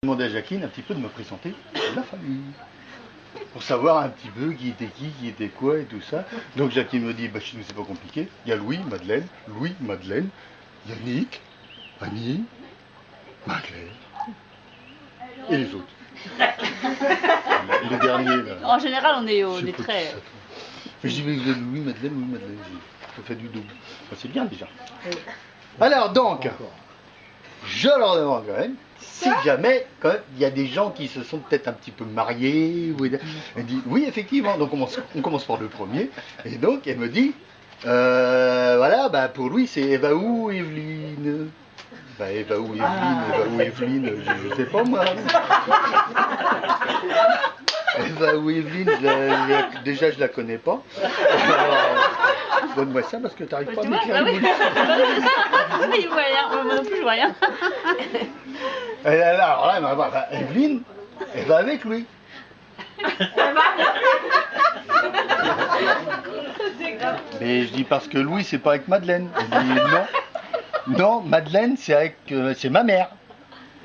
J'ai demandé à Jacqueline un petit peu de me présenter la famille. Pour savoir un petit peu qui était quoi et tout ça. Donc Jacqueline me dit, bah chez nous c'est pas compliqué. Il y a Louis, Madeleine, Yannick, Annie, Marie-Claire et les autres. Le dernier là. En général on est très... Mais je dis, mais vous êtes Louis, Madeleine. Ça fait du double. Bah, c'est bien déjà. Alors donc, je leur demande quand même, si jamais, quand même, il y a des gens qui se sont peut-être un petit peu mariés, ou... elle dit, oui, effectivement, donc on commence par le premier, et donc elle me dit, voilà, bah pour lui c'est Eva ou Evelyne. Bah Eva ou Evelyne, je sais pas moi. Eva ou Evelyne, déjà je la connais pas. Donne-moi ça parce que tu n'arrives pas à m'éclairer. Il voit rien, moi non plus je vois rien. Alors là, Evelyne, elle va avec lui. Mais je dis parce que Louis c'est pas avec Madeleine. Elle dit non, Madeleine c'est ma mère.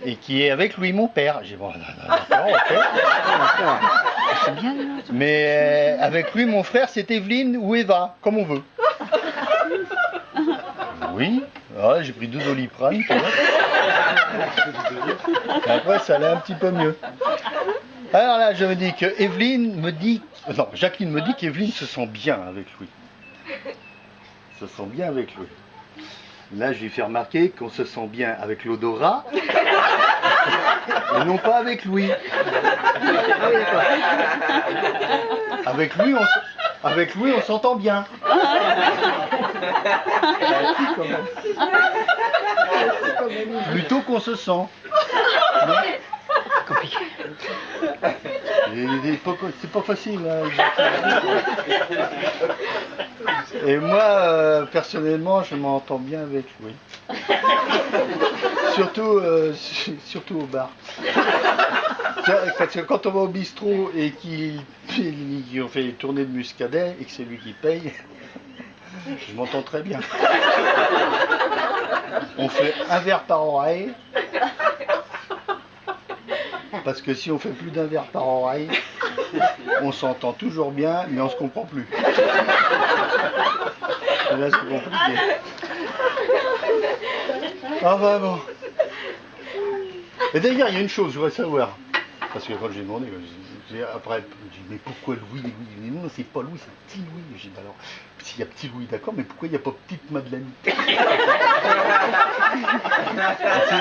Et qui est avec Louis mon père. J'ai dit bon, d'accord, ok. C'est bien. Mais avec lui mon frère c'est Evelyne ou Eva, comme on veut. Oui, j'ai pris 2 Doliprane. Après ça allait un petit peu mieux. Alors là je me dis que Jacqueline me dit qu'Evelyne se sent bien avec lui. Se sent bien avec lui. Là, je lui fais remarquer qu'on se sent bien avec l'odorat et non pas avec Louis. Avec lui, on s'entend bien. Plutôt qu'on se sent. Compliqué. C'est pas facile. Hein. Et moi, personnellement, je m'entends bien avec lui. Surtout au bar. Parce que quand on va au bistrot et qu'on fait une tournée de muscadet et que c'est lui qui paye, je m'entends très bien. On fait un verre par oreille. Parce que si on fait plus d'un verre par oreille, on s'entend toujours bien, mais on se comprend plus. Et là, c'est compliqué. Enfin bon. Et d'ailleurs, il y a une chose, je voudrais savoir. Parce que quand j'ai demandé, après, je dis, mais pourquoi Louis? Il dit, non, c'est pas Louis, c'est petit Louis. J'ai dit, alors, s'il y a petit Louis, d'accord, mais pourquoi il n'y a pas petite Madeleine? C'est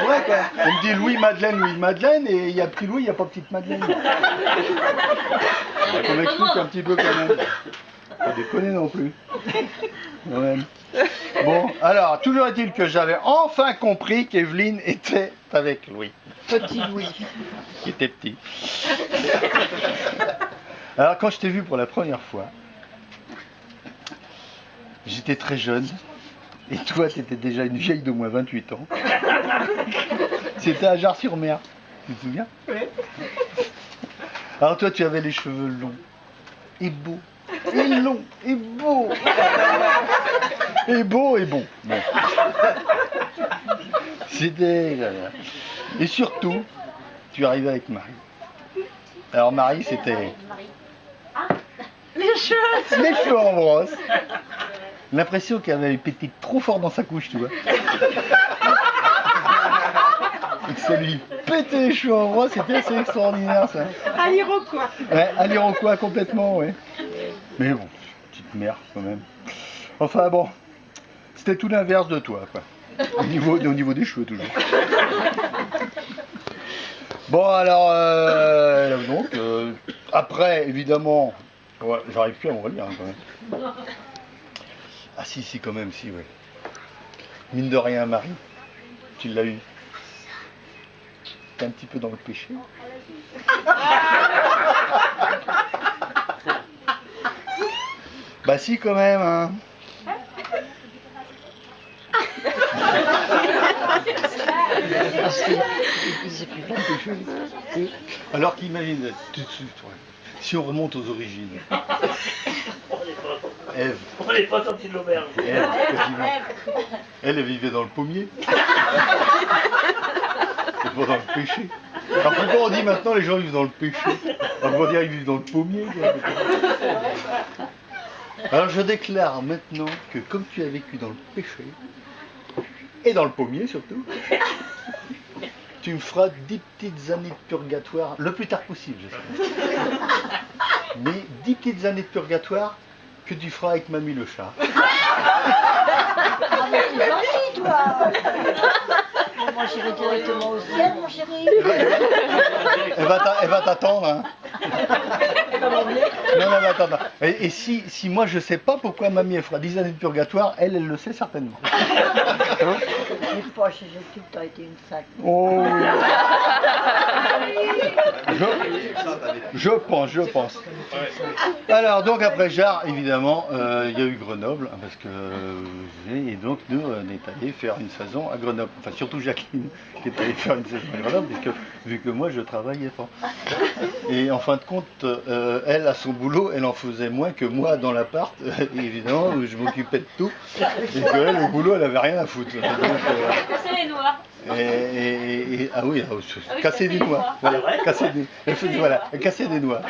vrai, quoi. On me dit Louis, Madeleine, et il y a petit Louis, il n'y a pas petite Madeleine. On m'explique un petit peu quand même. Pas déconner non plus. Quand même. Bon, alors, toujours est-il que j'avais enfin compris qu'Evelyne était avec Louis. Petit Louis. Qui était petit. Alors, quand je t'ai vu pour la première fois, j'étais très jeune. Et toi, tu étais déjà une vieille d'au moins 28 ans. C'était à Jars-sur-Mer. Tu te souviens? Oui. Alors toi, tu avais les cheveux longs. Et beaux. Et longs. Et beaux. Et beaux et bons. Bon. C'était... Et surtout, tu arrivais avec Marie. Alors Marie, c'était... Les cheveux. Les cheveux en brosse. L'impression qu'elle avait pété trop fort dans sa couche, tu vois. Et que ça lui pétait les cheveux en brosse, c'était assez extraordinaire, ça. À l'Iroquois. Ouais, à l'Iroquois, complètement, ouais. Mais bon, petite mère, quand même. Enfin bon, c'était tout l'inverse de toi, quoi. Au niveau des cheveux, toujours. Bon, alors, donc, après, évidemment, ouais, j'arrive plus à me relire, hein, quand même. Ah si, quand même, si, ouais. Mine de rien, Marie, tu l'as eu. T'es un petit peu dans le péché. Bah si, quand même, hein. Alors qu'imagine, si on remonte aux origines. Ève. On n'est pas sorti de l'auberge. Elle vivait dans le pommier. C'est pas dans le péché. Alors pourquoi on dit maintenant les gens vivent dans le péché? On va dire ils vivent dans le pommier. Quoi. Alors je déclare maintenant que comme tu as vécu dans le péché, et dans le pommier surtout, tu me feras 10 petites années de purgatoire, le plus tard possible, j'espère. Mais 10 petites années de purgatoire que tu feras avec Mamie le chat. Ah, mais c'est gentil, toi. Moi, j'irai directement au ciel, mon chéri. Elle va t'attendre, hein. Non, elle va attendre. Et si moi je sais pas pourquoi Mamie elle fera 10 années de purgatoire, elle le sait certainement. Mais pas, j'ai tout le temps été une sac. Oh. Je pense. Alors donc après Jarre, évidemment, il y a eu Grenoble, parce que et donc nous on est allé faire une saison à Grenoble. Enfin surtout Jacqueline qui est allée faire une saison à Grenoble, puisque vu que moi je travaillais pas. Et en fin de compte, elle à son boulot, elle en faisait moins que moi dans l'appart, évidemment, où je m'occupais de tout. Et qu'elle au boulot, elle avait rien à foutre. Donc, Casser les noix. ah oui, casser des noix. Voilà, casser des, elle cassait des noix.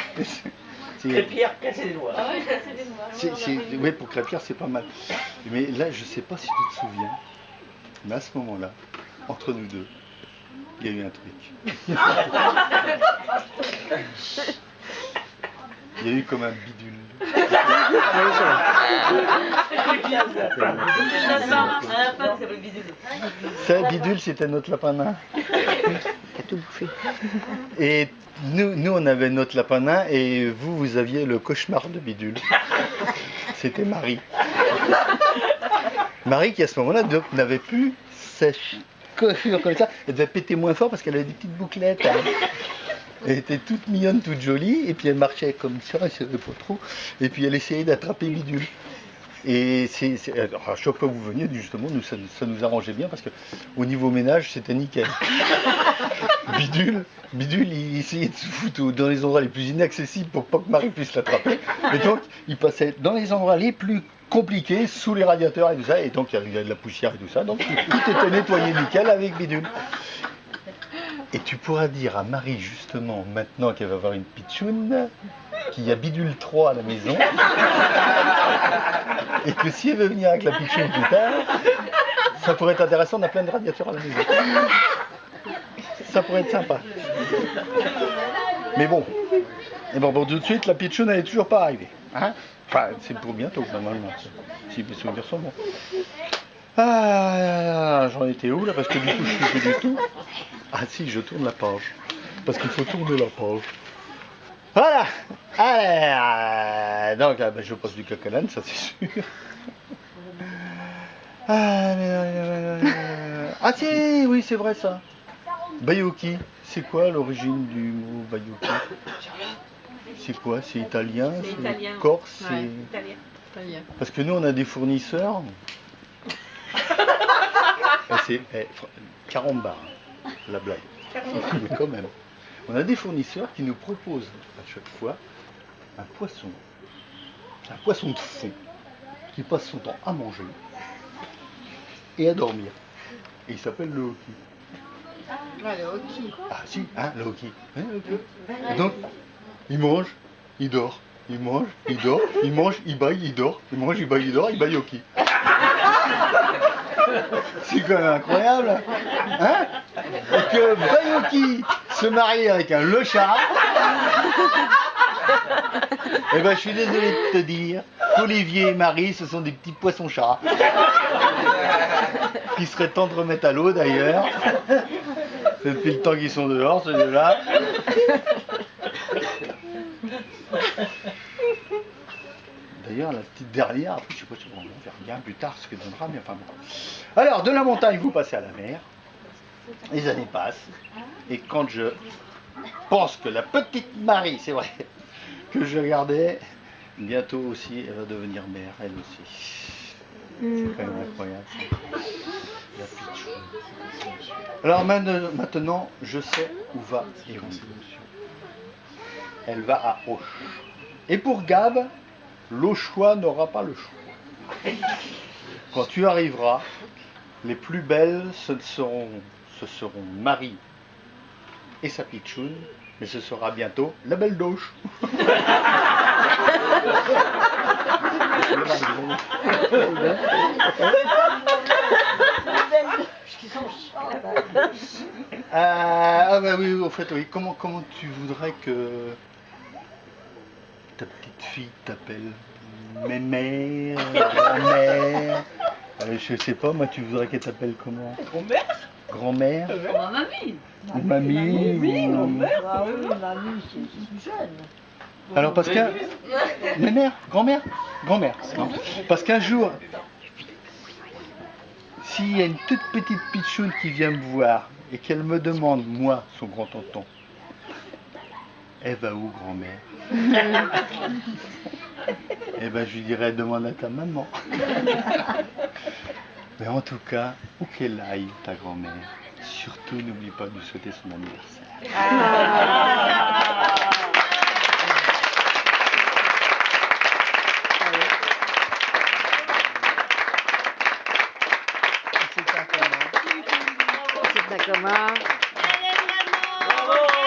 Crêpière, casser des noix. Ah oui, casser des noix. Oui, pour crêpière, c'est pas mal. Mais là, je sais pas si tu te souviens, mais à ce moment-là, entre nous deux, il y a eu un truc. Il y a eu comme un bidule. Ça, bidule, c'était notre lapin nain. Qui a tout bouffé. Et nous, on avait notre lapin nain et vous aviez le cauchemar de bidule. C'était Marie. Marie qui, à ce moment-là, n'avait plus sèche. Coiffure comme ça, elle devait péter moins fort parce qu'elle avait des petites bouclettes. Hein. Elle était toute mignonne, toute jolie, et puis elle marchait comme ça, elle ne savait pas trop, et puis elle essayait d'attraper Bidule. Et alors, à chaque fois que vous veniez, justement, ça nous arrangeait bien parce qu'au niveau ménage, c'était nickel. Bidule, il essayait de se foutre dans les endroits les plus inaccessibles pour pas que Marie puisse l'attraper. Et donc, il passait dans les endroits les plus compliqués, sous les radiateurs et tout ça, et donc il y avait de la poussière et tout ça, donc tout était nettoyé nickel avec Bidule. Et tu pourras dire à Marie, justement, maintenant qu'elle va avoir une pitchoune, qu'il y a Bidule 3 à la maison, et que si elle veut venir avec la pitchoune plus tard, ça pourrait être intéressant, on a plein de radiateurs à la maison. Ça pourrait être sympa. Mais bon, tout de suite, la pitchoune, elle n'est toujours pas arrivée. Hein, enfin, c'est pour bientôt, normalement, si mes souvenirs sont bons. Ah, j'en étais où là? Parce que du coup, je suis plus du tout. Ah si, je tourne la page. Parce qu'il faut tourner la page. Voilà. Allez, donc là, je passe du coq à l'âne, ça c'est sûr. Ah si, oui, c'est vrai ça. Baiocchi, c'est quoi l'origine du mot Baiocchi? C'est quoi? C'est italien? C'est italien. Corse? Ouais, C'est italien. Parce que nous, on a des fournisseurs. C'est caramba, la blague. Mais quand même. On a des fournisseurs qui nous proposent à chaque fois un poisson de fond, qui passe son temps à manger et à dormir. Et il s'appelle le hoki. Ouais, le hoki. Ah si, hein, le hoki. Hein, le hoki. Et donc, il mange, il dort. Il mange, il dort, il mange, il baille, il dort. Il mange, il baille, il dort, il baille hoki. C'est quand même incroyable, hein? Et que Baiocchi se marie avec un le chat. Eh ben, je suis désolé de te dire qu'Olivier et Marie, ce sont des petits poissons-chats. Qui seraient temps de remettre à l'eau d'ailleurs. C'est depuis le temps qu'ils sont dehors, ces deux-là. D'ailleurs, la petite dernière, après, je sais pas si on verra bien plus tard ce que donnera, mais enfin bon. Alors, de la montagne, vous passez à la mer. Les années passent. Et quand je pense que la petite Marie, c'est vrai, que je regardais, bientôt aussi, elle va devenir mère, elle aussi. C'est quand même incroyable. Ça. La pitchoune. Alors maintenant, je sais où va l'évolution. Elle va à Auch. Et pour Gab, l'Auchois n'aura pas le choix. Quand tu arriveras, les plus belles, ce seront Marie et sa pitchoune, mais ce sera bientôt la belle douche. Ah bah oui, au fait, oui. Comment tu voudrais que ta petite fille t'appelle? Mémère, grand-mère, je sais pas, moi tu voudrais qu'elle t'appelle comment? Grand-mère? Grand-mère? Oh, mamie. Ou mamie? Oui, ou- grand-mère. Ah oui, mamie, c'est plus jeune. Alors parce qu'un... Mémère? Grand-mère? Grand-mère, non. Parce qu'un jour, s'il y a une toute petite pitchoune qui vient me voir et qu'elle me demande, moi, son grand-tonton, elle va où, grand-mère? Eh ben, je lui dirais, demande à ta maman. Mais en tout cas, où qu'elle aille, ta grand-mère, surtout n'oublie pas de lui souhaiter son anniversaire. C'est un commun. Bravo.